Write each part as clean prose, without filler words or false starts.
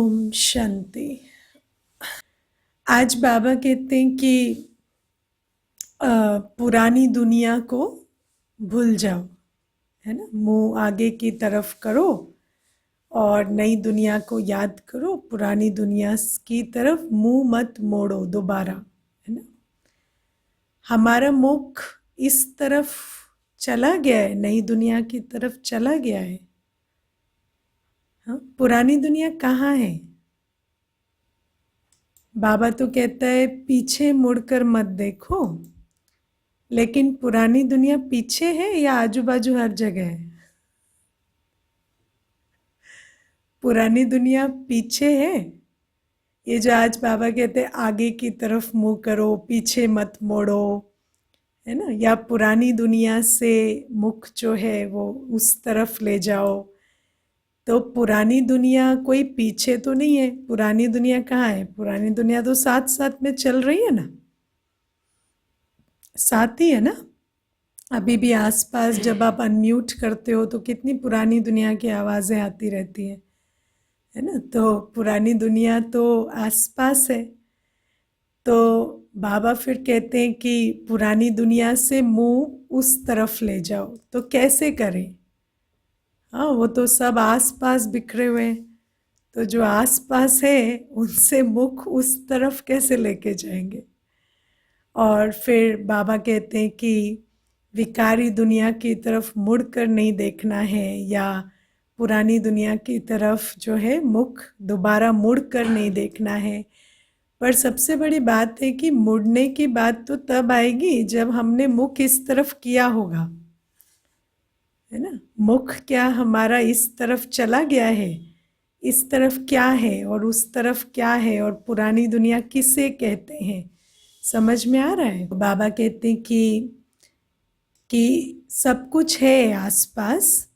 ओम शांति। आज बाबा कहते हैं कि पुरानी दुनिया को भूल जाओ, है ना। मुंह आगे की तरफ करो और नई दुनिया को याद करो। पुरानी दुनिया की तरफ मुंह मत मोड़ो दोबारा, है ना। हमारा मुख इस तरफ चला गया है, नई दुनिया की तरफ चला गया है। हाँ, पुरानी दुनिया कहाँ है? बाबा तो कहता है पीछे मुड़कर मत देखो, लेकिन पुरानी दुनिया पीछे है या आजू बाजू हर जगह है? पुरानी दुनिया पीछे है। ये जो आज बाबा कहते हैं आगे की तरफ मुंह करो, पीछे मत मोड़ो, है ना, या पुरानी दुनिया से मुख जो है वो उस तरफ ले जाओ। तो पुरानी दुनिया कोई पीछे तो नहीं है। पुरानी दुनिया कहाँ है? पुरानी दुनिया तो साथ साथ में चल रही है ना, साथ ही है ना। अभी भी आसपास जब आप अनम्यूट करते हो तो कितनी पुरानी दुनिया की आवाज़ें आती रहती हैं, है ना। तो पुरानी दुनिया तो आसपास है। तो बाबा फिर कहते हैं कि पुरानी दुनिया से मुंह उस तरफ ले जाओ। तो कैसे करें? हाँ, वो तो सब आसपास बिखरे हुए हैं। तो जो आसपास है उनसे मुख उस तरफ कैसे लेके जाएंगे? और फिर बाबा कहते हैं कि विकारी दुनिया की तरफ मुड़कर नहीं देखना है, या पुरानी दुनिया की तरफ जो है मुख दोबारा मुड़कर नहीं देखना है। पर सबसे बड़ी बात है कि मुड़ने की बात तो तब आएगी जब हमने मुख इस तरफ किया होगा, है ना। मुख क्या हमारा इस तरफ चला गया है? इस तरफ क्या है और उस तरफ क्या है, और पुरानी दुनिया किसे कहते हैं? समझ में आ रहा है? बाबा कहते हैं कि सब कुछ है आसपास,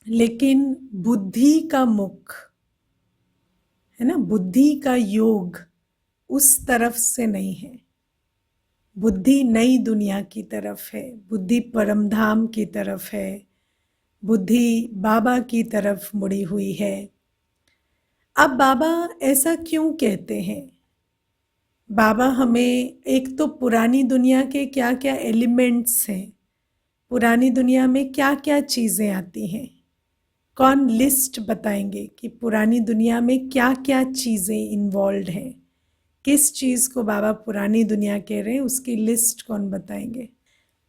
लेकिन बुद्धि का मुख, है ना, बुद्धि का योग उस तरफ से नहीं है। बुद्धि नई दुनिया की तरफ है, बुद्धि परमधाम की तरफ है, बुद्धि बाबा की तरफ मुड़ी हुई है। अब बाबा ऐसा क्यों कहते हैं? बाबा हमें एक तो पुरानी दुनिया के क्या क्या एलिमेंट्स हैं, पुरानी दुनिया में क्या क्या चीज़ें आती हैं, कौन लिस्ट बताएंगे कि पुरानी दुनिया में क्या क्या चीज़ें इन्वॉल्व हैं, किस चीज़ को बाबा पुरानी दुनिया कह रहे हैं, उसकी लिस्ट कौन बताएंगे?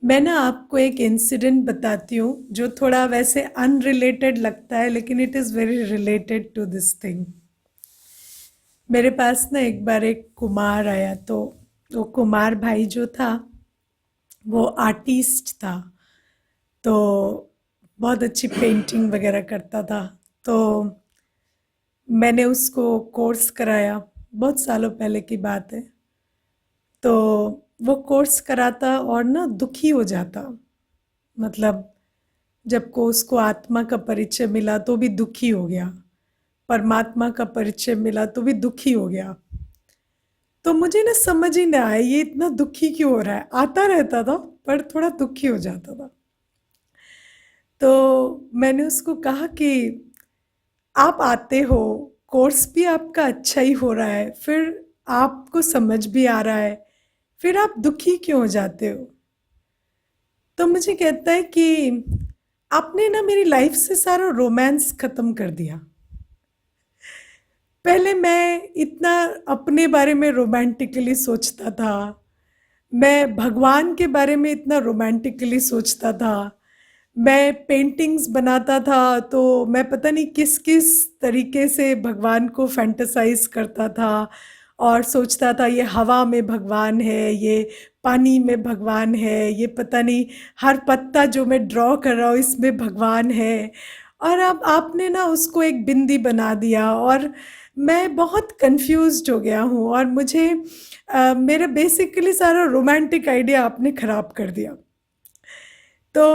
मैं ना आपको एक इंसिडेंट बताती हूँ जो थोड़ा वैसे अनरिलेटेड लगता है, लेकिन it is very related to this thing. मेरे पास ना एक बार एक कुमार आया, तो वो कुमार भाई जो था वो आर्टिस्ट था। तो बहुत अच्छी पेंटिंग वगैरह करता था। तो मैंने उसको कोर्स कराया, बहुत सालों पहले की बात है। तो वो कोर्स कराता और ना दुखी हो जाता, मतलब जब को उसको आत्मा का परिचय मिला तो भी दुखी हो गया, परमात्मा का परिचय मिला तो भी दुखी हो गया। तो मुझे ना समझ ही ना आया ये इतना दुखी क्यों हो रहा है। आता रहता था पर थोड़ा दुखी हो जाता था। तो मैंने उसको कहा कि आप आते हो, कोर्स भी आपका अच्छा ही हो रहा है, फिर आपको समझ भी आ रहा है, फिर आप दुखी क्यों हो जाते हो? तो मुझे कहता है कि आपने ना मेरी लाइफ से सारा रोमांस खत्म कर दिया। पहले मैं इतना अपने बारे में रोमांटिकली सोचता था, मैं भगवान के बारे में इतना रोमांटिकली सोचता था, मैं पेंटिंग्स बनाता था तो मैं पता नहीं किस किस तरीके से भगवान को फैंटेसाइज करता था, और सोचता था ये हवा में भगवान है, ये पानी में भगवान है, ये पता नहीं हर पत्ता जो मैं ड्रॉ कर रहा हूँ इसमें भगवान है। और अब आपने ना उसको एक बिंदी बना दिया और मैं बहुत कंफ्यूज्ड हो गया हूँ, और मुझे मेरा बेसिकली सारा रोमांटिक आइडिया आपने ख़राब कर दिया। तो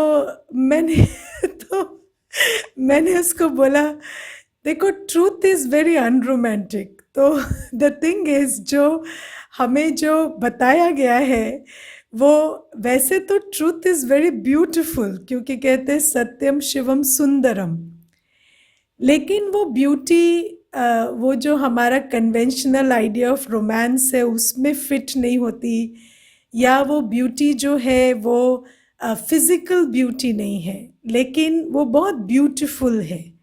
मैंने तो मैंने उसको बोला, देखो ट्रूथ इज़ वेरी अनरोमांटिक। तो द थिंग इज़ जो हमें जो बताया गया है वो, वैसे तो ट्रूथ इज़ वेरी ब्यूटीफुल, क्योंकि कहते हैं सत्यम शिवम सुंदरम, लेकिन वो ब्यूटी वो जो हमारा कन्वेंशनल आइडिया ऑफ रोमांस है उसमें फिट नहीं होती, या वो ब्यूटी जो है वो फिजिकल ब्यूटी नहीं है, लेकिन वो बहुत ब्यूटीफुल है।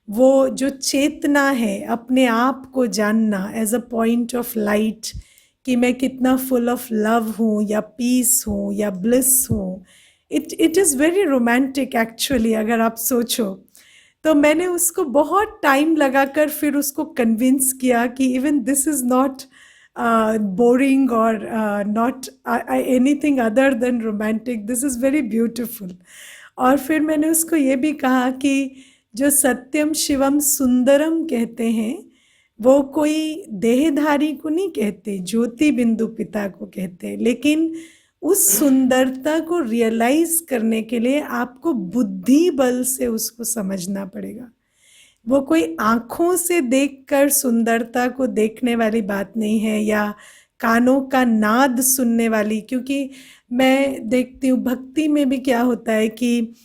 वो जो चेतना है अपने आप को जानना as a point of light, कि मैं कितना फुल ऑफ लव हूँ या पीस हूँ या ब्लिस हूँ, it is very romantic actually अगर आप सोचो। तो मैंने उसको बहुत टाइम लगाकर फिर उसको कन्विंस किया कि even this is not boring और not anything other than romantic, this is very beautiful. और फिर मैंने उसको ये भी कहा कि जो सत्यम शिवम सुंदरम कहते हैं वो कोई देहधारी को नहीं कहते, ज्योति बिंदु पिता को कहते हैं, लेकिन उस सुंदरता को रियलाइज करने के लिए आपको बुद्धि बल से उसको समझना पड़ेगा। वो कोई आंखों से देखकर सुंदरता को देखने वाली बात नहीं है, या कानों का नाद सुनने वाली। क्योंकि मैं देखती हूँ भक्ति में भी क्या होता है कि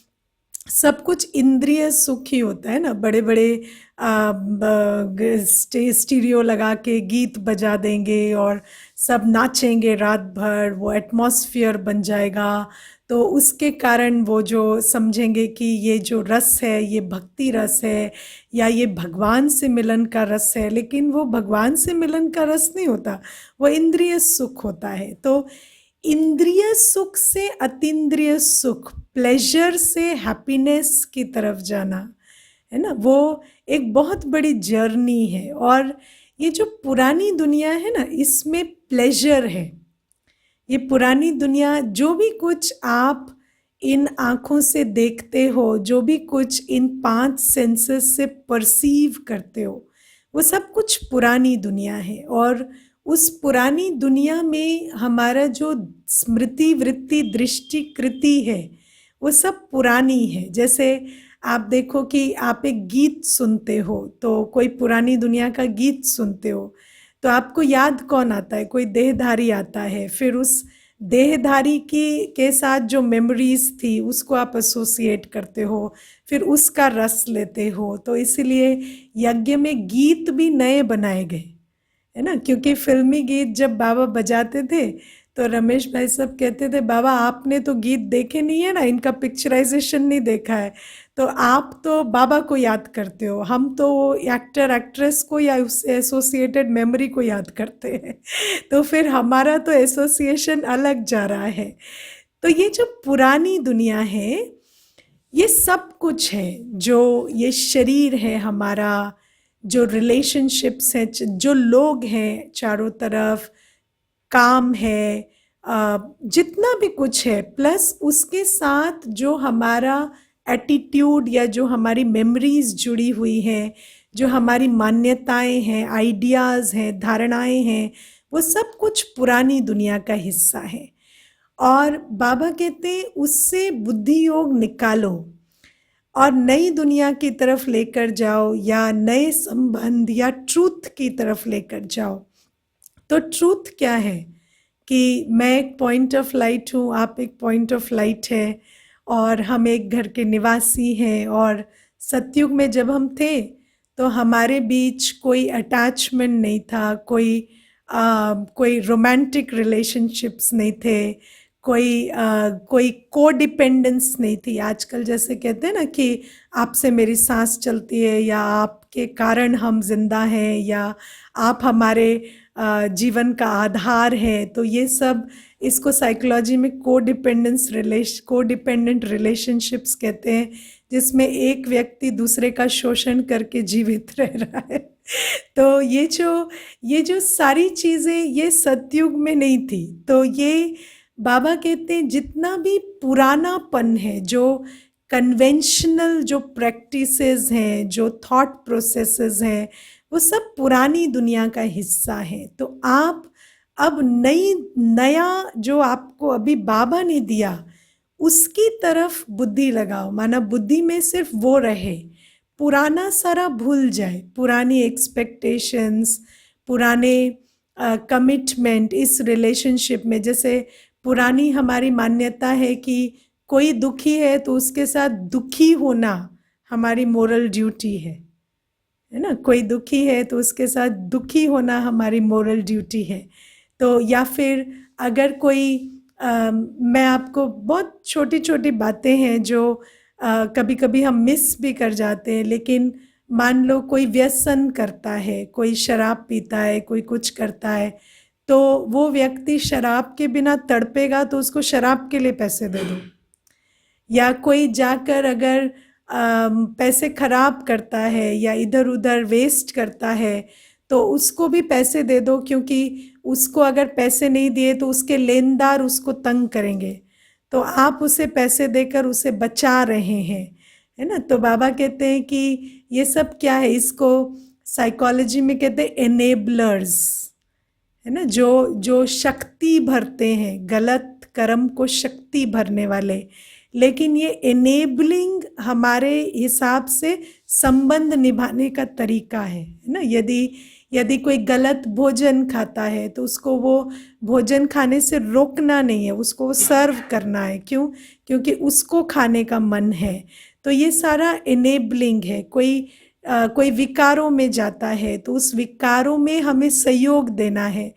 सब कुछ इंद्रिय सुख ही होता है ना, बड़े बड़े स्टीरियो लगा के गीत बजा देंगे और सब नाचेंगे रात भर, वो एटमॉस्फेयर बन जाएगा, तो उसके कारण वो जो समझेंगे कि ये जो रस है ये भक्ति रस है या ये भगवान से मिलन का रस है, लेकिन वो भगवान से मिलन का रस नहीं होता, वो इंद्रिय सुख होता है। तो इंद्रिय सुख से अतीन्द्रिय सुख, प्लेजर से हैप्पीनेस की तरफ जाना, है ना, वो एक बहुत बड़ी जर्नी है। और ये जो पुरानी दुनिया है ना, इसमें प्लेजर है। ये पुरानी दुनिया, जो भी कुछ आप इन आँखों से देखते हो, जो भी कुछ इन 5 सेंसेस से परसीव करते हो, वो सब कुछ पुरानी दुनिया है। और उस पुरानी दुनिया में हमारा जो स्मृति वृत्ति दृष्टि कृति है वो सब पुरानी है। जैसे आप देखो कि आप एक गीत सुनते हो, तो कोई पुरानी दुनिया का गीत सुनते हो तो आपको याद कौन आता है? कोई देहधारी आता है, फिर उस देहधारी की के साथ जो मेमोरीज थी उसको आप एसोसिएट करते हो, फिर उसका रस लेते हो। तो इसीलिए यज्ञ में गीत भी नए बनाए गए, है ना, क्योंकि फिल्मी गीत जब बाबा बजाते थे तो रमेश भाई सब कहते थे, बाबा आपने तो गीत देखे नहीं है ना, इनका पिक्चराइजेशन नहीं देखा है, तो आप तो बाबा को याद करते हो, हम तो एक्टर एक्ट्रेस को या उससे एसोसिएटेड मेमोरी को याद करते हैं। तो फिर हमारा तो एसोसिएशन अलग जा रहा है। तो ये जो पुरानी दुनिया है ये सब कुछ है, जो ये शरीर है हमारा, जो रिलेशनशिप्स हैं, जो लोग हैं चारों तरफ, काम है, जितना भी कुछ है, प्लस उसके साथ जो हमारा एटीट्यूड या जो हमारी मेमोरीज जुड़ी हुई हैं, जो हमारी मान्यताएं हैं, आइडियाज़ हैं, धारणाएं हैं, वो सब कुछ पुरानी दुनिया का हिस्सा है। और बाबा कहते हैं उससे बुद्धि योग निकालो और नई दुनिया की तरफ लेकर जाओ, या नए संबंध या ट्रूथ की तरफ लेकर जाओ। तो ट्रूथ क्या है कि मैं एक पॉइंट ऑफ लाइट हूँ, आप एक पॉइंट ऑफ लाइट है, और हम एक घर के निवासी हैं। और सतयुग में जब हम थे तो हमारे बीच कोई अटैचमेंट नहीं था, कोई रोमांटिक रिलेशनशिप्स नहीं थे, कोई को डिपेंडेंस नहीं थी। आजकल जैसे कहते हैं ना कि आपसे मेरी सांस चलती है, या आपके कारण हम जिंदा हैं, या आप हमारे जीवन का आधार है। तो ये सब, इसको साइकोलॉजी में को डिपेंडेंट रिलेशनशिप्स कहते हैं, जिसमें एक व्यक्ति दूसरे का शोषण करके जीवित रह रहा है। तो ये जो सारी चीज़ें ये सतयुग में नहीं थी। तो ये बाबा कहते हैं जितना भी पुरानापन है, जो कन्वेंशनल जो प्रैक्टिसेस हैं, जो थॉट प्रोसेसेस हैं, वो सब पुरानी दुनिया का हिस्सा है। तो आप अब नया जो आपको अभी बाबा ने दिया उसकी तरफ बुद्धि लगाओ, माना बुद्धि में सिर्फ वो रहे, पुराना सारा भूल जाए, पुरानी एक्सपेक्टेशंस, पुराने कमिटमेंट इस रिलेशनशिप में। जैसे पुरानी हमारी मान्यता है कि कोई दुखी है तो उसके साथ दुखी होना हमारी मोरल ड्यूटी है है ना। कोई दुखी है तो उसके साथ दुखी होना हमारी मोरल ड्यूटी है। तो या फिर अगर कोई मैं आपको बहुत छोटी छोटी बातें हैं जो कभी कभी हम मिस भी कर जाते हैं, लेकिन मान लो कोई व्यसन करता है, कोई शराब पीता है, कोई कुछ करता है, तो वो व्यक्ति शराब के बिना तड़पेगा तो उसको शराब के लिए पैसे दे दो। या कोई जाकर अगर पैसे खराब करता है या इधर उधर वेस्ट करता है तो उसको भी पैसे दे दो, क्योंकि उसको अगर पैसे नहीं दिए तो उसके लेनदार उसको तंग करेंगे, तो आप उसे पैसे देकर उसे बचा रहे हैं, है ना। तो बाबा कहते हैं कि ये सब क्या है, इसको साइकोलॉजी में कहते हैं एनेबलर्स, है ना, जो जो शक्ति भरते हैं, गलत कर्म को शक्ति भरने वाले। लेकिन ये एनेबलिंग हमारे हिसाब से संबंध निभाने का तरीका है ना। यदि यदि कोई गलत भोजन खाता है तो उसको वो भोजन खाने से रोकना नहीं है, उसको सर्व करना है। क्यों? क्योंकि उसको खाने का मन है। तो ये सारा एनेबलिंग है। कोई विकारों में जाता है तो उस विकारों में हमें सहयोग देना है,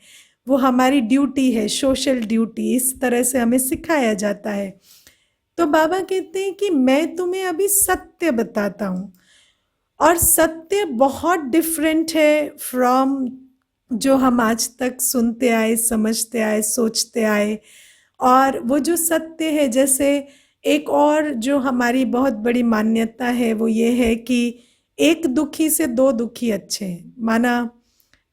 वो हमारी ड्यूटी है, सोशल ड्यूटी। इस तरह से हमें सिखाया जाता है। तो बाबा कहते हैं कि मैं तुम्हें अभी सत्य बताता हूँ, और सत्य बहुत डिफरेंट है फ्रॉम जो हम आज तक सुनते आए, समझते आए, सोचते आए। और वो जो सत्य है, जैसे एक और जो हमारी बहुत बड़ी मान्यता है वो ये है कि एक दुखी से दो दुखी अच्छे हैं। माना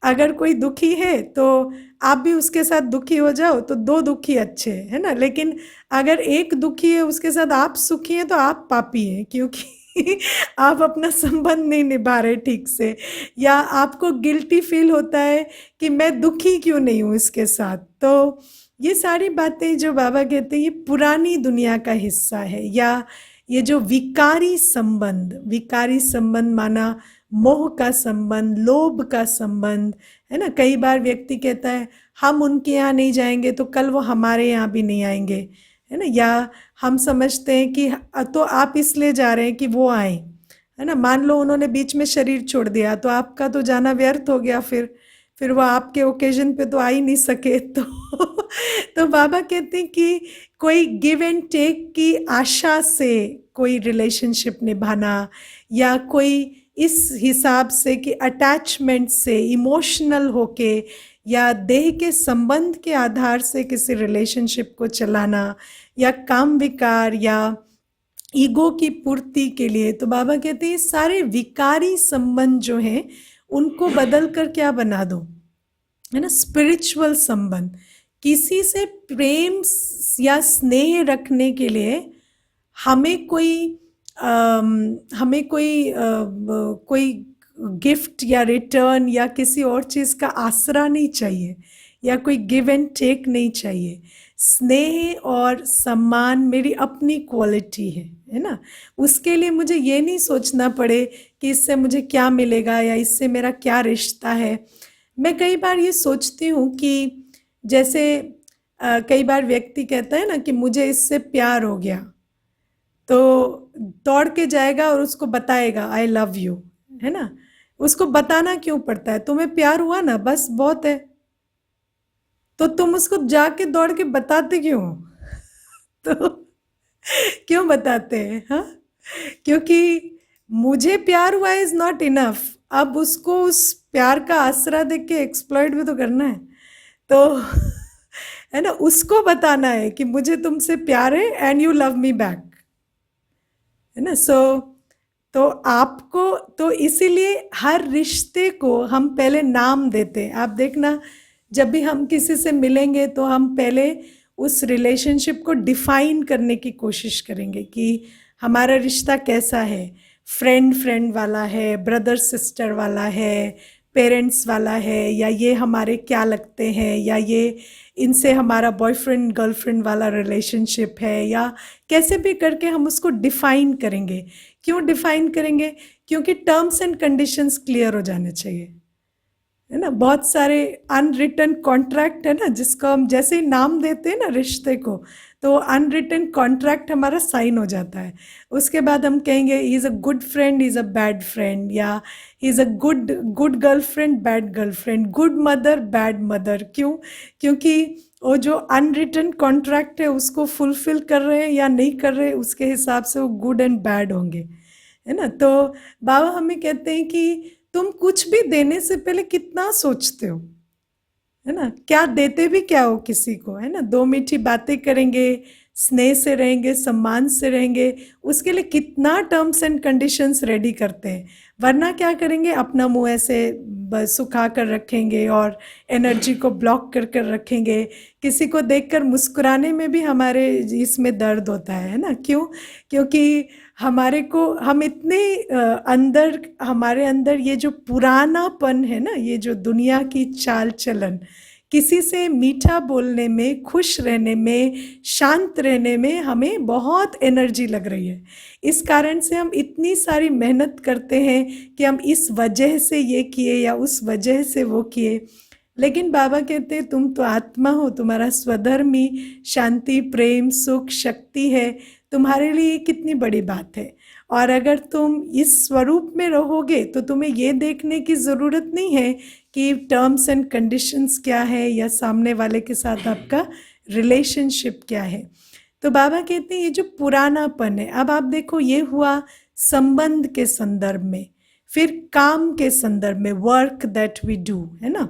अगर कोई दुखी है तो आप भी उसके साथ दुखी हो जाओ तो दो दुखी अच्छे हैं, है ना। लेकिन अगर एक दुखी है उसके साथ आप सुखी हैं तो आप पापी हैं, क्योंकि आप अपना संबंध नहीं निभा रहे ठीक से, या आपको गिल्टी फील होता है कि मैं दुखी क्यों नहीं हूँ इसके साथ। तो ये सारी बातें जो बाबा कहते हैं ये पुरानी दुनिया का हिस्सा है। या ये जो विकारी संबंध माना मोह का संबंध, लोभ का संबंध, है ना। कई बार व्यक्ति कहता है हम उनके यहाँ नहीं जाएंगे तो कल वो हमारे यहाँ भी नहीं आएंगे, है ना। या हम समझते हैं कि तो आप इसलिए जा रहे हैं कि वो आए, है ना। मान लो उन्होंने बीच में शरीर छोड़ दिया तो आपका तो जाना व्यर्थ हो गया, फिर वो आपके ओकेजन पे तो आ ही नहीं सके। तो बाबा कहते हैं कि कोई गिव एंड टेक की आशा से कोई रिलेशनशिप निभाना, या कोई इस हिसाब से कि अटैचमेंट से, इमोशनल होके, या देह के संबंध के आधार से किसी रिलेशनशिप को चलाना, या काम विकार या ईगो की पूर्ति के लिए। तो बाबा कहते हैं सारे विकारी संबंध जो हैं उनको बदल कर क्या बना दो, है ना, स्पिरिचुअल संबंध। किसी से प्रेम या स्नेह रखने के लिए हमें कोई गिफ्ट या रिटर्न या किसी और चीज़ का आसरा नहीं चाहिए, या कोई गिव एंड टेक नहीं चाहिए। स्नेह और सम्मान मेरी अपनी क्वालिटी है ना। उसके लिए मुझे ये नहीं सोचना पड़े कि इससे मुझे क्या मिलेगा या इससे मेरा क्या रिश्ता है। मैं कई बार ये सोचती हूँ कि जैसे कई बार व्यक्ति कहता है ना कि मुझे इससे प्यार हो गया, तो दौड़ के जाएगा और उसको बताएगा आई लव यू, है ना। उसको बताना क्यों पड़ता है? तुम्हें प्यार हुआ ना, बस बहुत है। तो तुम उसको जाके दौड़ के बताते क्यों हो? तो क्यों बताते हैं? हाँ, क्योंकि मुझे प्यार हुआ इज नॉट इनफ। अब उसको उस प्यार का आसरा देख के एक्सप्लॉइट भी तो करना है। तो है ना, उसको बताना है कि मुझे तुमसे प्यार है and you love me back, है ना। तो आपको, तो इसीलिए हर रिश्ते को हम पहले नाम देते हैं। आप देखना, जब भी हम किसी से मिलेंगे तो हम पहले उस रिलेशनशिप को डिफाइन करने की कोशिश करेंगे कि हमारा रिश्ता कैसा है। फ्रेंड वाला है, ब्रदर सिस्टर वाला है, पेरेंट्स वाला है, या ये हमारे क्या लगते हैं, या ये इनसे हमारा बॉयफ्रेंड गर्लफ्रेंड वाला रिलेशनशिप है, या कैसे भी करके हम उसको डिफाइन करेंगे। क्यों डिफाइन करेंगे? क्योंकि टर्म्स एंड कंडीशंस क्लियर हो जाने चाहिए, है ना, बहुत सारे अनरिटन कॉन्ट्रैक्ट है ना, जिसको हम जैसे ही नाम देते हैं ना रिश्ते को, तो अनरिटन कॉन्ट्रैक्ट हमारा साइन हो जाता है। उसके बाद हम कहेंगे he is a good friend, he is a bad friend, या he is a good good girlfriend, bad girlfriend, good mother, bad mother. क्यों? क्योंकि वो जो अनरिटन कॉन्ट्रैक्ट है उसको फुलफिल कर रहे हैं या नहीं कर रहे, उसके हिसाब से वो गुड एंड बैड होंगे, है ना। तो बाबा हमें कहते हैं कि तुम कुछ भी देने से पहले कितना सोचते हो, है ना, क्या देते भी क्या हो किसी को, है ना। दो मीठी बातें करेंगे, स्नेह से रहेंगे, सम्मान से रहेंगे, उसके लिए कितना टर्म्स एंड कंडीशंस रेडी करते हैं। वरना क्या करेंगे, अपना मुंह ऐसे सुखा कर रखेंगे और एनर्जी को ब्लॉक कर कर रखेंगे। किसी को देखकर मुस्कुराने में भी हमारे इसमें दर्द होता है ना। क्यों? क्योंकि हमारे को हम इतने अंदर, हमारे अंदर ये जो पुरानापन है ना, ये जो दुनिया की चाल चलन, किसी से मीठा बोलने में, खुश रहने में, शांत रहने में हमें बहुत एनर्जी लग रही है। इस कारण से हम इतनी सारी मेहनत करते हैं कि हम इस वजह से ये किए या उस वजह से वो किए। लेकिन बाबा कहते हैं तुम तो आत्मा हो, तुम्हारा स्वधर्म ही शांति, प्रेम, सुख, शक्ति है। तुम्हारे लिए ये कितनी बड़ी बात है। और अगर तुम इस स्वरूप में रहोगे तो तुम्हें ये देखने की ज़रूरत नहीं है कि टर्म्स एंड कंडीशंस क्या है या सामने वाले के साथ आपका रिलेशनशिप क्या है। तो बाबा कहते हैं ये जो पुरानापन है, अब आप देखो ये हुआ संबंध के संदर्भ में, फिर काम के संदर्भ में, वर्क दैट वी डू, है ना।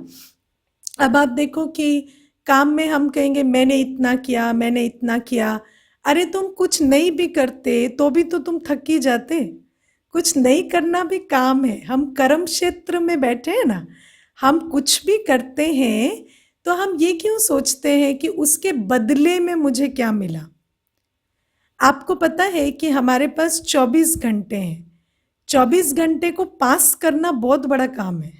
अब आप देखो कि काम में हम कहेंगे मैंने इतना किया, मैंने इतना किया। अरे तुम कुछ नहीं भी करते तो भी तो तुम थक ही जाते। कुछ नहीं करना भी काम है। हम कर्म क्षेत्र में बैठे हैं ना, हम कुछ भी करते हैं तो हम ये क्यों सोचते हैं कि उसके बदले में मुझे क्या मिला। आपको पता है कि हमारे पास 24 घंटे हैं। 24 घंटे को पास करना बहुत बड़ा काम है।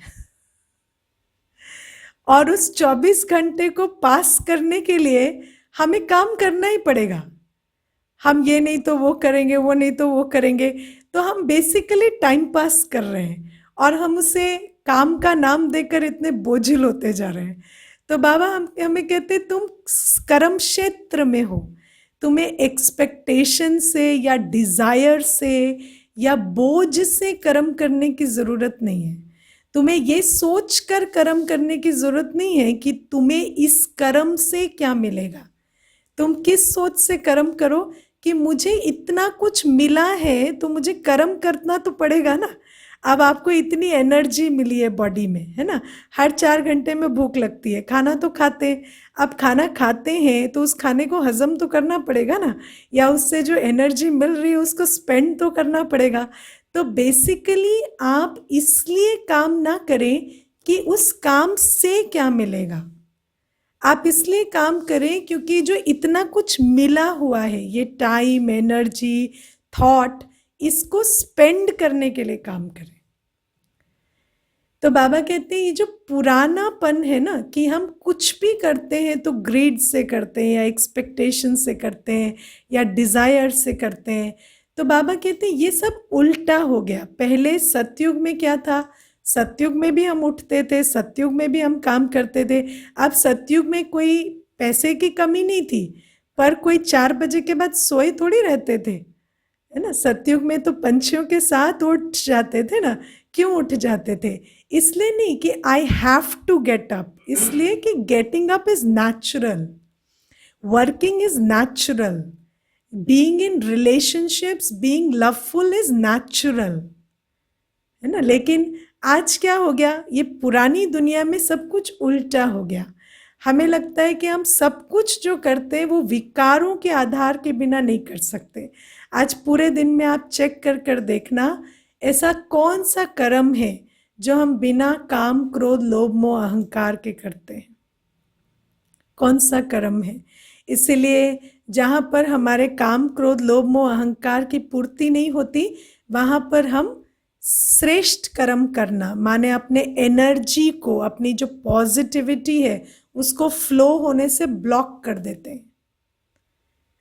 और उस 24 घंटे को पास करने के लिए हमें काम करना ही पड़ेगा। हम ये नहीं तो वो करेंगे, वो नहीं तो वो करेंगे, तो हम बेसिकली टाइम पास कर रहे हैं और हम उसे काम का नाम देकर इतने बोझिल होते जा रहे हैं। तो बाबा हमें कहते तुम कर्म क्षेत्र में हो, तुम्हें एक्सपेक्टेशन से या डिजायर से या बोझ से कर्म करने की जरूरत नहीं है। तुम्हें ये सोच कर कर्म करने की जरूरत नहीं है कि तुम्हें इस कर्म से क्या मिलेगा। तुम किस सोच से कर्म करो कि मुझे इतना कुछ मिला है तो मुझे कर्म करना तो पड़ेगा ना। अब आपको इतनी एनर्जी मिली है बॉडी में, है ना, हर 4 घंटे में भूख लगती है, खाना तो खाते हैं। अब खाना खाते हैं तो उस खाने को हजम तो करना पड़ेगा ना, या उससे जो एनर्जी मिल रही है उसको स्पेंड तो करना पड़ेगा। तो बेसिकली आप इसलिए काम ना करें कि उस काम से क्या मिलेगा। आप इसलिए काम करें क्योंकि जो इतना कुछ मिला हुआ है, ये टाइम, एनर्जी, थॉट, इसको स्पेंड करने के लिए काम करें। तो बाबा कहते हैं ये जो पुरानापन है ना, कि हम कुछ भी करते हैं तो ग्रीड से करते हैं या एक्सपेक्टेशन से करते हैं या डिजायर से करते हैं। तो बाबा कहते हैं ये सब उल्टा हो गया। पहले सतयुग में क्या था, सतयुग में भी हम उठते थे, सतयुग में भी हम काम करते थे। अब सतयुग में कोई पैसे की कमी नहीं थी, पर कोई 4 बजे के बाद सोए थोड़ी रहते थे, है ना। सतयुग में तो पंछियों के साथ उठ जाते थे ना। क्यों उठ जाते थे? इसलिए नहीं कि I have to get up, इसलिए कि getting up is natural, working is natural, being in relationships, being loveful is natural, है ना। लेकिन आज क्या हो गया, ये पुरानी दुनिया में सब कुछ उल्टा हो गया। हमें लगता है कि हम सब कुछ जो करते हैं वो विकारों के आधार के बिना नहीं कर सकते। आज पूरे दिन में आप चेक कर कर देखना, ऐसा कौन सा कर्म है जो हम बिना काम, क्रोध, लोभ, मोह, अहंकार के करते हैं। कौन सा कर्म है? इसलिए जहाँ पर हमारे काम, क्रोध, लोभ, मोह, अहंकार की पूर्ति नहीं होती, वहाँ पर हम श्रेष्ठ कर्म करना माने अपने एनर्जी को, अपनी जो पॉजिटिविटी है उसको फ्लो होने से ब्लॉक कर देते हैं,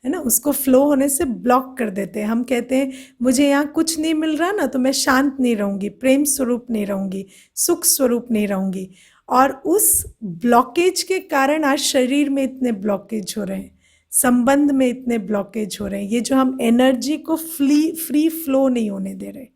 है ना, उसको फ्लो होने से ब्लॉक कर देते हैं। हम कहते हैं मुझे यहाँ कुछ नहीं मिल रहा ना, तो मैं शांत नहीं रहूँगी, प्रेम स्वरूप नहीं रहूँगी, सुख स्वरूप नहीं रहूँगी। और उस ब्लॉकेज के कारण आज शरीर में इतने ब्लॉकेज हो रहे हैं, संबंध में इतने ब्लॉकेज हो रहे हैं, ये जो हम एनर्जी को फ्री फ्लो नहीं होने दे रहे।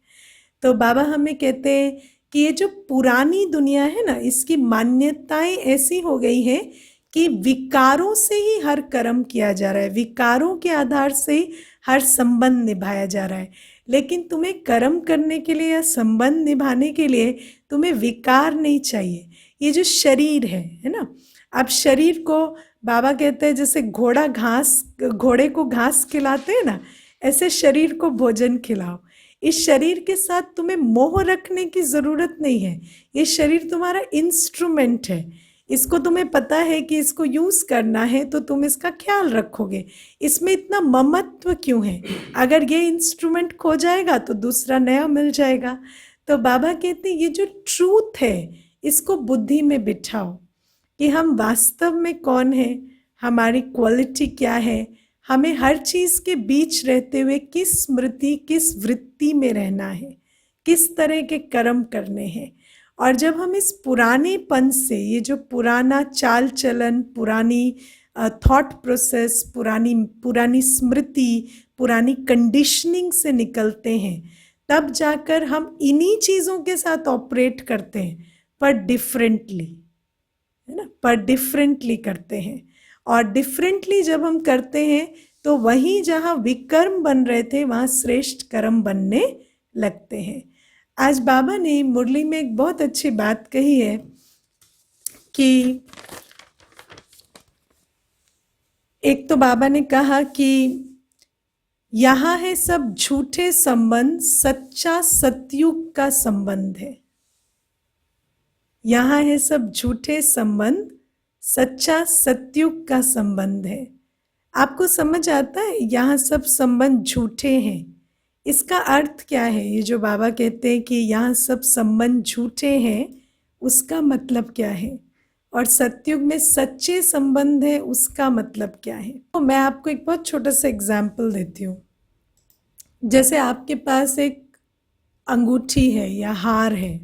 तो बाबा हमें कहते हैं कि ये जो पुरानी दुनिया है ना, इसकी मान्यताएं ऐसी हो गई हैं कि विकारों से ही हर कर्म किया जा रहा है, विकारों के आधार से ही हर संबंध निभाया जा रहा है। लेकिन तुम्हें कर्म करने के लिए या संबंध निभाने के लिए तुम्हें विकार नहीं चाहिए। ये जो शरीर है ना, अब शरीर को बाबा कहते हैं जैसे घोड़े को घास खिलाते हैं ना, ऐसे शरीर को भोजन खिलाओ। इस शरीर के साथ तुम्हें मोह रखने की ज़रूरत नहीं है। ये शरीर तुम्हारा इंस्ट्रूमेंट है, इसको तुम्हें पता है कि इसको यूज़ करना है, तो तुम इसका ख्याल रखोगे। इसमें इतना ममत्व क्यों है? अगर ये इंस्ट्रूमेंट खो जाएगा तो दूसरा नया मिल जाएगा। तो बाबा कहते हैं ये जो ट्रूथ है इसको बुद्धि में बिठाओ कि हम वास्तव में कौन हैं, हमारी क्वालिटी क्या है, हमें हर चीज़ के बीच रहते हुए किस स्मृति, किस वृत्ति में रहना है, किस तरह के कर्म करने हैं। और जब हम इस पुरानेपन से, ये जो पुराना चाल चलन, पुरानी थॉट प्रोसेस, पुरानी स्मृति, पुरानी कंडीशनिंग से निकलते हैं, तब जाकर हम इन्हीं चीज़ों के साथ ऑपरेट करते हैं, पर डिफरेंटली, है ना, पर डिफरेंटली करते हैं। और डिफरेंटली जब हम करते हैं तो वहीं जहाँ विकर्म बन रहे थे वहाँ श्रेष्ठ कर्म बनने लगते हैं। आज बाबा ने मुरली में एक बहुत अच्छी बात कही है कि एक तो बाबा ने कहा कि यहाँ है सब झूठे संबंध, सच्चा सतयुग का संबंध है। यहाँ है सब झूठे संबंध, सच्चा सतयुग का संबंध है। आपको समझ आता है यहाँ सब संबंध झूठे हैं, इसका अर्थ क्या है? ये जो बाबा कहते हैं कि यहाँ सब संबंध झूठे हैं, उसका मतलब क्या है? और सतयुग में सच्चे संबंध है, उसका मतलब क्या है? तो मैं आपको एक बहुत छोटा सा एग्जाम्पल देती हूँ। जैसे आपके पास एक अंगूठी है या हार है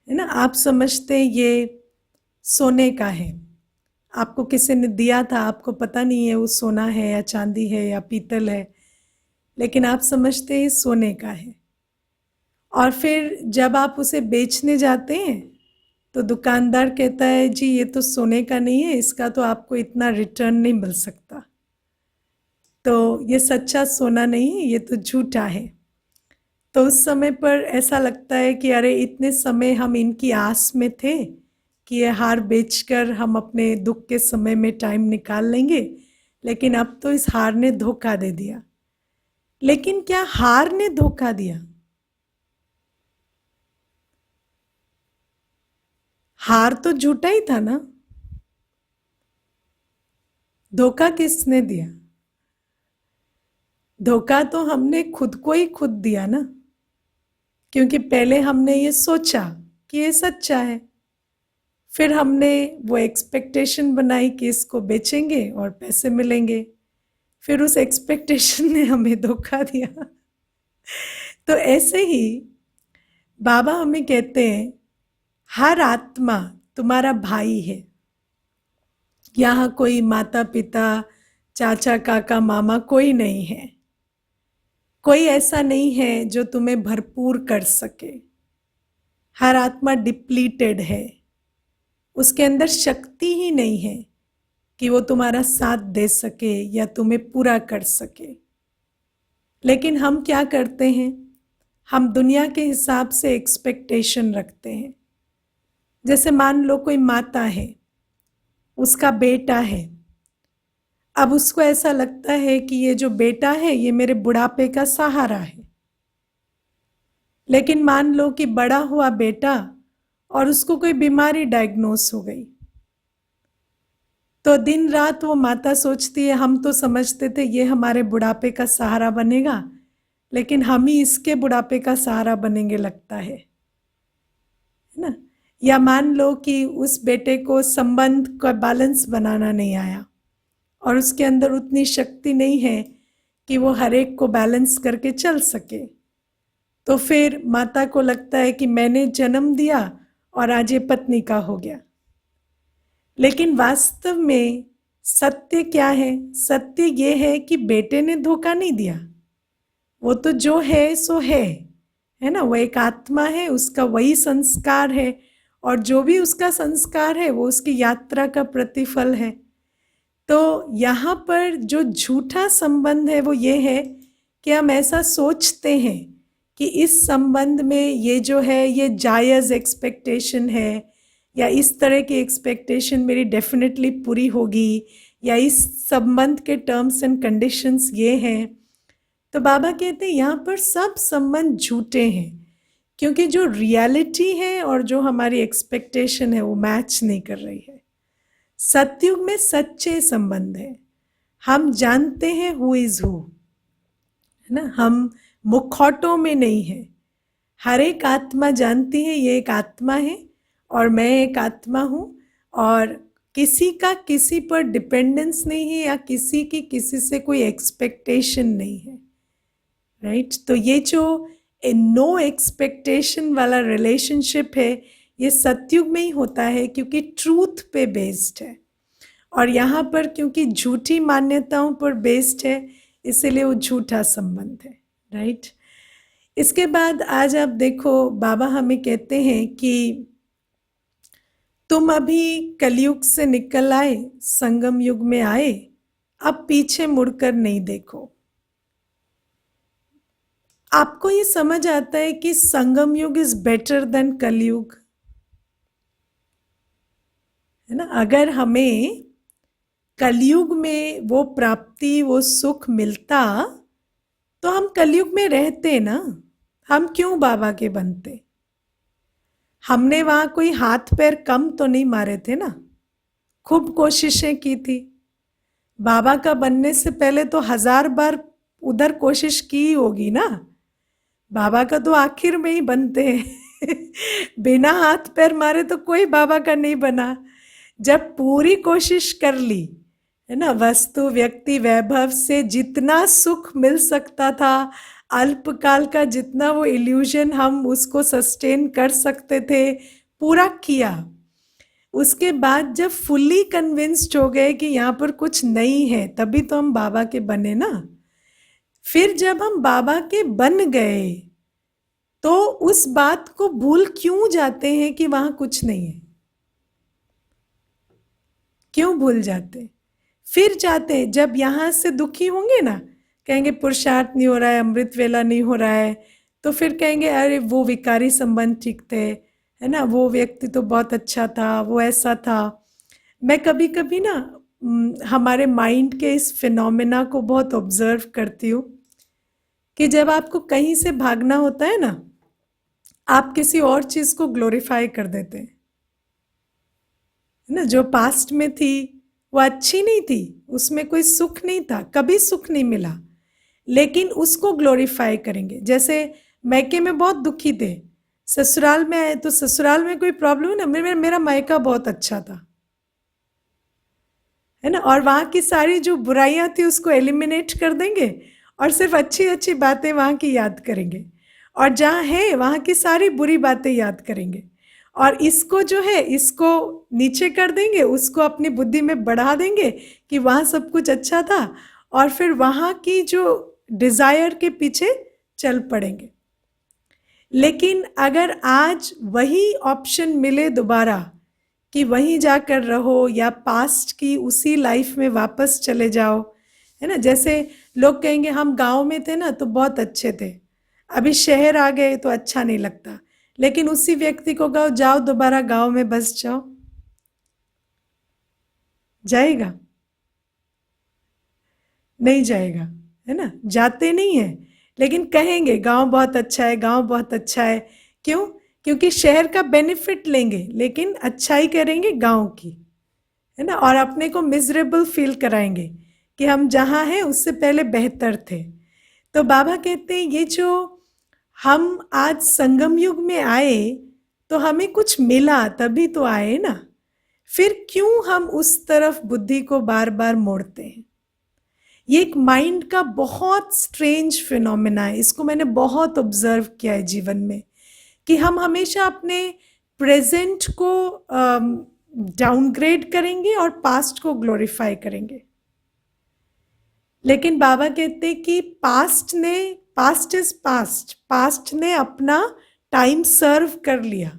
ना, आप समझते हैं ये सोने का है, आपको किसी ने दिया था, आपको पता नहीं है वो सोना है या चांदी है या पीतल है, लेकिन आप समझते हैं सोने का है। और फिर जब आप उसे बेचने जाते हैं तो दुकानदार कहता है जी ये तो सोने का नहीं है, इसका तो आपको इतना रिटर्न नहीं मिल सकता, तो ये सच्चा सोना नहीं है, ये तो झूठा है। तो उस समय पर ऐसा लगता है कि अरे इतने समय हम इनकी आस में थे कि ये हार बेचकर हम अपने दुख के समय में टाइम निकाल लेंगे, लेकिन अब तो इस हार ने धोखा दे दिया। लेकिन क्या हार ने धोखा दिया? हार तो झूठा ही था ना, धोखा किसने दिया? धोखा तो हमने खुद को ही खुद दिया ना, क्योंकि पहले हमने ये सोचा कि ये सच्चा है, फिर हमने वो एक्सपेक्टेशन बनाई कि इसको बेचेंगे और पैसे मिलेंगे, फिर उस एक्सपेक्टेशन ने हमें धोखा दिया। तो ऐसे ही बाबा हमें कहते हैं हर आत्मा तुम्हारा भाई है। यहाँ कोई माता पिता, चाचा काका मामा कोई नहीं है, कोई ऐसा नहीं है जो तुम्हें भरपूर कर सके। हर आत्मा डिप्लीटेड है, उसके अंदर शक्ति ही नहीं है कि वो तुम्हारा साथ दे सके या तुम्हें पूरा कर सके। लेकिन हम क्या करते हैं, हम दुनिया के हिसाब से एक्सपेक्टेशन रखते हैं। जैसे मान लो कोई माता है, उसका बेटा है, अब उसको ऐसा लगता है कि ये जो बेटा है ये मेरे बुढ़ापे का सहारा है। लेकिन मान लो कि बड़ा हुआ बेटा और उसको कोई बीमारी डायग्नोस हो गई, तो दिन रात वो माता सोचती है हम तो समझते थे ये हमारे बुढ़ापे का सहारा बनेगा, लेकिन हम ही इसके बुढ़ापे का सहारा बनेंगे लगता है ना। या मान लो कि उस बेटे को संबंध का बैलेंस बनाना नहीं आया और उसके अंदर उतनी शक्ति नहीं है कि वो हर एक को बैलेंस करके चल सके। तो फिर माता को लगता है कि मैंने जन्म दिया और आज ये पत्नी का हो गया। लेकिन वास्तव में सत्य क्या है? सत्य ये है कि बेटे ने धोखा नहीं दिया, वो तो जो है सो है ना। वो एक आत्मा है, उसका वही संस्कार है, और जो भी उसका संस्कार है वो उसकी यात्रा का प्रतिफल है। तो यहाँ पर जो झूठा संबंध है वो ये है कि हम ऐसा सोचते हैं कि इस संबंध में ये जो है ये जायज़ एक्सपेक्टेशन है, या इस तरह की एक्सपेक्टेशन मेरी डेफिनेटली पूरी होगी, या इस संबंध के टर्म्स एंड कंडीशंस ये हैं। तो बाबा कहते हैं यहाँ पर सब संबंध झूठे हैं, क्योंकि जो रियलिटी है और जो हमारी एक्सपेक्टेशन है वो मैच नहीं कर रही है। सतयुग में सच्चे संबंध है, हम जानते हैं हु इज हु, है ना। हम मुखौटों में नहीं है। हर एक आत्मा जानती है ये एक आत्मा है और मैं एक आत्मा हूँ, और किसी का किसी पर डिपेंडेंस नहीं है, या किसी की किसी से कोई एक्सपेक्टेशन नहीं है, राइट। तो ये जो नो एक्सपेक्टेशन वाला रिलेशनशिप है ये सतयुग में ही होता है, क्योंकि ट्रूथ पे बेस्ड है। और यहाँ पर क्योंकि झूठी मान्यताओं पर बेस्ड है, इसीलिए वो झूठा संबंध है, राइट। इसके बाद आज आप देखो, बाबा हमें कहते हैं कि तुम अभी कलयुग से निकल आए, संगम युग में आए, अब पीछे मुड़कर नहीं देखो। आपको ये समझ आता है कि संगम युग इज बेटर देन कलयुग, है ना। अगर हमें कलयुग में वो प्राप्ति, वो सुख मिलता तो हम कलयुग में रहते ना। हम क्यों बाबा के बनते? हमने वहां कोई हाथ पैर कम तो नहीं मारे थे ना, खूब कोशिशें की थी। बाबा का बनने से पहले तो 1000 बार उधर कोशिश की होगी ना। बाबा का तो आखिर में ही बनते हैं बिना हाथ पैर मारे तो कोई बाबा का नहीं बना। जब पूरी कोशिश कर ली, है ना, वस्तु व्यक्ति वैभव से जितना सुख मिल सकता था, अल्पकाल का जितना वो इल्यूजन हम उसको सस्टेन कर सकते थे, पूरा किया। उसके बाद जब फुल्ली कन्विंस्ड हो गए कि यहाँ पर कुछ नहीं है, तभी तो हम बाबा के बने ना। फिर जब हम बाबा के बन गए तो उस बात को भूल क्यों जाते हैं कि वहां कुछ नहीं है? क्यों भूल जाते? फिर जाते जब यहां से दुखी होंगे ना, कहेंगे पुरुषार्थ नहीं हो रहा है, अमृत वेला नहीं हो रहा है, तो फिर कहेंगे अरे वो विकारी संबंध ठीक थे, है ना, वो व्यक्ति तो बहुत अच्छा था, वो ऐसा था। मैं कभी कभी ना हमारे माइंड के इस फिनोमेना को बहुत ऑब्जर्व करती हूँ कि जब आपको कहीं से भागना होता है ना, आप किसी और चीज को ग्लोरीफाई कर देते हैं, है ना। जो पास्ट में थी वो अच्छी नहीं थी, उसमें कोई सुख नहीं था, कभी सुख नहीं मिला, लेकिन उसको ग्लोरीफाई करेंगे। जैसे मैके में बहुत दुखी थे, ससुराल में आए तो ससुराल में कोई प्रॉब्लम है ना, मेरा मायका बहुत अच्छा था, है ना, और वहां की सारी जो बुराइयां थी उसको एलिमिनेट कर देंगे और सिर्फ अच्छी अच्छी बातें वहां की याद करेंगे, और जहाँ है वहां की सारी बुरी बातें याद करेंगे, और इसको जो है इसको नीचे कर देंगे, उसको अपनी बुद्धि में बढ़ा देंगे कि वहाँ सब कुछ अच्छा था, और फिर वहाँ की जो डिज़ायर के पीछे चल पड़ेंगे। लेकिन अगर आज वही ऑप्शन मिले दोबारा कि वहीं जाकर रहो या पास्ट की उसी लाइफ में वापस चले जाओ, है ना। जैसे लोग कहेंगे हम गांव में थे ना तो बहुत अच्छे थे, अभी शहर आ गए तो अच्छा नहीं लगता, लेकिन उसी व्यक्ति को कहो जाओ दोबारा गांव में बस जाओ, जाएगा? नहीं जाएगा, है ना। जाते नहीं है, लेकिन कहेंगे गांव बहुत अच्छा है, गांव बहुत अच्छा है। क्यों? क्योंकि शहर का बेनिफिट लेंगे लेकिन अच्छाई करेंगे गांव की, है ना, और अपने को मिजरेबल फील कराएंगे कि हम जहाँ हैं उससे पहले बेहतर थे। तो बाबा कहते हैं ये जो हम आज संगम युग में आए तो हमें कुछ मिला, तभी तो आए ना। फिर क्यों हम उस तरफ बुद्धि को बार बार मोड़ते हैं? ये एक माइंड का बहुत स्ट्रेंज फिनोमेना है, इसको मैंने बहुत ऑब्जर्व किया है जीवन में, कि हम हमेशा अपने प्रेजेंट को डाउनग्रेड करेंगे और पास्ट को ग्लोरीफाई करेंगे। लेकिन बाबा कहते कि पास्ट इज पास्ट ने अपना टाइम सर्व कर लिया,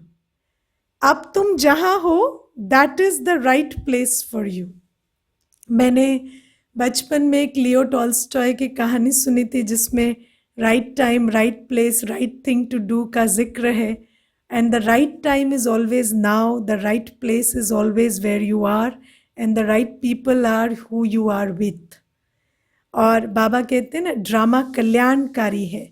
अब तुम जहां हो that is the right place for you. मैंने बचपन में एक लियो टॉल्स्टॉय की कहानी सुनी थी जिसमें right time, right place, right thing to do का जिक्र है। And the right time is always now, the right place is always where you are, and the right people are who you are with. और बाबा कहते हैं ना, drama कल्याणकारी है,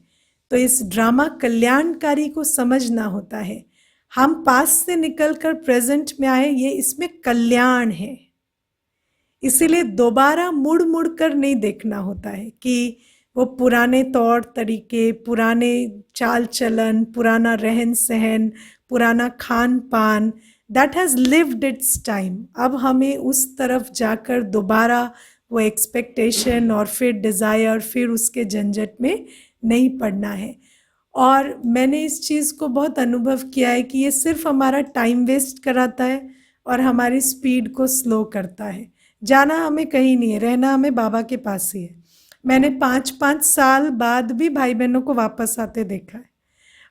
तो इस ड्रामा कल्याणकारी को समझना होता है। हम पास्ट से निकलकर प्रेजेंट में आए, ये इसमें कल्याण है। इसीलिए दोबारा मुड़ मुड़ कर नहीं देखना होता है कि वो पुराने तौर तरीके, पुराने चाल चलन, पुराना रहन सहन, पुराना खान पान, that has lived it's time. अब हमें उस तरफ जाकर दोबारा वो एक्सपेक्टेशन और फिर डिज़ायर, फिर उसके झंझट में नहीं पड़ना है। और मैंने इस चीज़ को बहुत अनुभव किया है कि ये सिर्फ हमारा टाइम वेस्ट कराता है और हमारी स्पीड को स्लो करता है। जाना हमें कहीं नहीं है, रहना हमें बाबा के पास ही है। मैंने 5-5 साल बाद भी भाई बहनों को वापस आते देखा है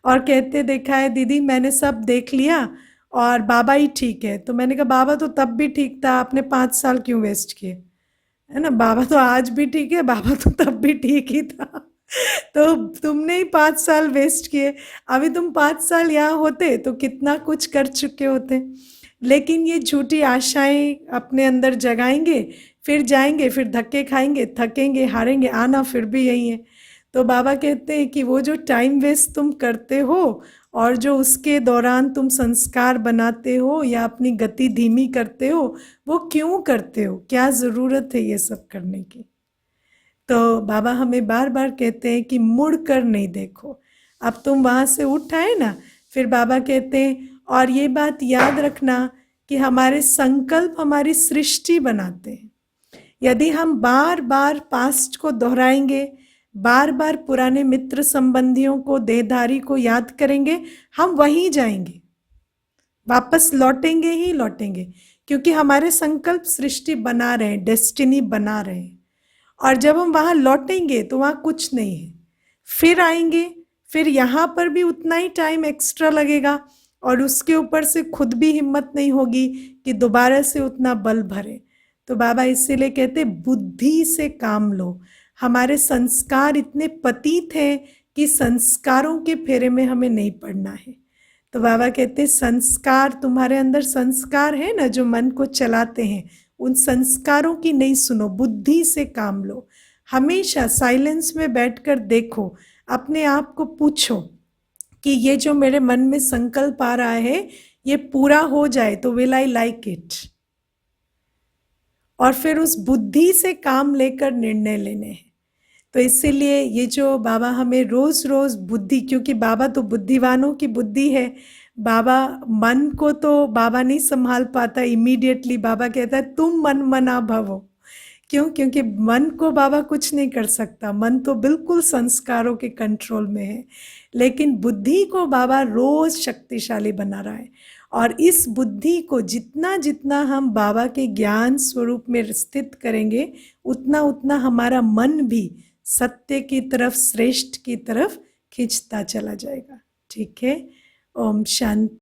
और कहते देखा है, दीदी मैंने सब देख लिया और बाबा ही ठीक है। तो मैंने कहा बाबा तो तब भी ठीक था, आपने 5 साल क्यों वेस्ट किए? है ना, बाबा तो आज भी ठीक है, बाबा तो तब भी ठीक ही था। तो तुमने ही 5 साल वेस्ट किए। अभी तुम 5 साल यहाँ होते तो कितना कुछ कर चुके होते। लेकिन ये झूठी आशाएं अपने अंदर जगाएंगे, फिर जाएंगे, फिर धक्के खाएंगे, थकेंगे, हारेंगे, आना फिर भी यही है। तो बाबा कहते हैं कि वो जो टाइम वेस्ट तुम करते हो और जो उसके दौरान तुम संस्कार बनाते हो या अपनी गति धीमी करते हो, वो क्यों करते हो? क्या ज़रूरत है ये सब करने की? तो बाबा हमें बार बार कहते हैं कि मुड़ कर नहीं देखो। अब तुम वहाँ से उठ आए ना, फिर बाबा कहते हैं और ये बात याद रखना कि हमारे संकल्प हमारी सृष्टि बनाते हैं। यदि हम बार बार पास्ट को दोहराएंगे, बार बार पुराने मित्र संबंधियों को, देहधारी को याद करेंगे, हम वहीं जाएंगे, वापस लौटेंगे ही लौटेंगे, क्योंकि हमारे संकल्प सृष्टि बना रहे हैं, डेस्टिनी बना रहे हैं। और जब हम वहाँ लौटेंगे तो वहाँ कुछ नहीं है, फिर आएंगे, फिर यहाँ पर भी उतना ही टाइम एक्स्ट्रा लगेगा और उसके ऊपर से खुद भी हिम्मत नहीं होगी कि दोबारा से उतना बल भरे। तो बाबा इसीलिए कहते बुद्धि से काम लो। हमारे संस्कार इतने पतित हैं कि संस्कारों के फेरे में हमें नहीं पड़ना है। तो बाबा कहते संस्कार, तुम्हारे अंदर संस्कार है ना जो मन को चलाते हैं, उन संस्कारों की नहीं सुनो, बुद्धि से काम लो। हमेशा साइलेंस में बैठकर देखो, अपने आप को पूछो कि ये जो मेरे मन में संकल्प आ रहा है ये पूरा हो जाए तो विल आई लाइक इट। और फिर उस बुद्धि से काम लेकर निर्णय लेने हैं। तो इसीलिए ये जो बाबा हमें रोज रोज बुद्धि, क्योंकि बाबा तो बुद्धिवानों की बुद्धि है, बाबा मन को तो बाबा नहीं संभाल पाता इमीडिएटली। बाबा कहता है तुम मन मना भवो। क्यों? क्योंकि मन को बाबा कुछ नहीं कर सकता, मन तो बिल्कुल संस्कारों के कंट्रोल में है। लेकिन बुद्धि को बाबा रोज शक्तिशाली बना रहा है। और इस बुद्धि को जितना जितना हम बाबा के ज्ञान स्वरूप में स्थित करेंगे, उतना उतना हमारा मन भी सत्य की तरफ, श्रेष्ठ की तरफ खिंचता चला जाएगा। ठीक है, ओम शांति।